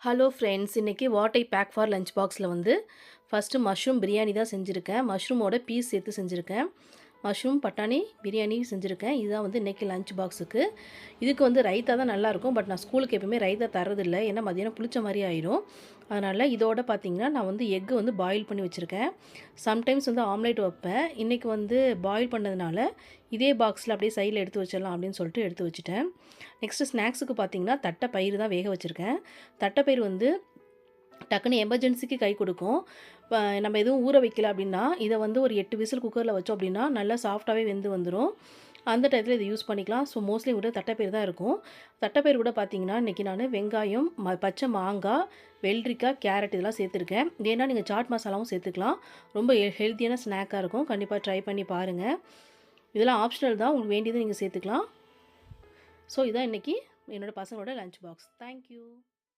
Hello friends, இன்னைக்கு what I pack for lunch பாக்ஸில் வந்து ஃபஸ்ட்டு மஷ்ரூம் பிரியாணி தான் செஞ்சுருக்கேன். மஷ்ரூமோட பீஸ் சேர்த்து செஞ்சுருக்கேன். மஷ்ரூம் பட்டாணி பிரியாணி செஞ்சுருக்கேன். இதுதான் வந்து இன்றைக்கி லஞ்ச் பாக்ஸுக்கு. இதுக்கு வந்து ரைத்தா தான் நல்லாயிருக்கும். பட் நான் ஸ்கூலுக்கு எப்பவுமே ரைத்தா தரதில்ல. ஏன்னா மதியானம் புளிச்ச மாதிரி ஆயிடும். அதனால் இதோட பார்த்திங்கன்னா நான் வந்து எக்கு வந்து பாயில் பண்ணி வச்சுருக்கேன். சம்டைம்ஸ் வந்து ஆம்லேட் வைப்பேன். இன்றைக்கி வந்து பாயில் பண்ணதுனால இதே பாக்ஸில் அப்படியே சைடில் எடுத்து வச்சிடலாம் அப்படின்னு சொல்லிட்டு எடுத்து வச்சுட்டேன். நெக்ஸ்ட்டு ஸ்நாக்ஸுக்கு பார்த்திங்கன்னா தட்டைப்பயிறு தான் வேக வச்சுருக்கேன். தட்டைப்பயிறு வந்து டக்குன்னு எமர்ஜென்சிக்கு கை கொடுக்கும். நம்ம எதுவும் ஊற வைக்கல அப்படின்னா இதை வந்து ஒரு 8 விசில் குக்கரில் வச்சோம் அப்படின்னா நல்லா சாஃப்டாகவே வெந்து வந்துடும். அந்த டயத்தில் இதை யூஸ் பண்ணிக்கலாம். ஸோ மோஸ்ட்லி கூட தட்டைப்பயிறு தான் இருக்கும். தட்டைப்பயிறு கூட பார்த்திங்கன்னா இன்றைக்கி நான் வெங்காயம், பச்சை மாங்காய், வெள்ளரிக்காய், கேரட் இதெல்லாம் சேர்த்துருக்கேன். ஏன்னா நீங்கள் சாட் மசாலாவும் சேர்த்துக்கலாம். ரொம்ப ஹெல்த்தியான ஸ்நாக்காக இருக்கும். கண்டிப்பாக ட்ரை பண்ணி பாருங்கள். இதெல்லாம் ஆப்ஷனல் தான். உங்களுக்கு வேண்டியதை நீங்கள் சேர்த்துக்கலாம். ஸோ இதான் இன்றைக்கி என்னோடய பசங்களோட லஞ்ச் பாக்ஸ். தேங்க்யூ.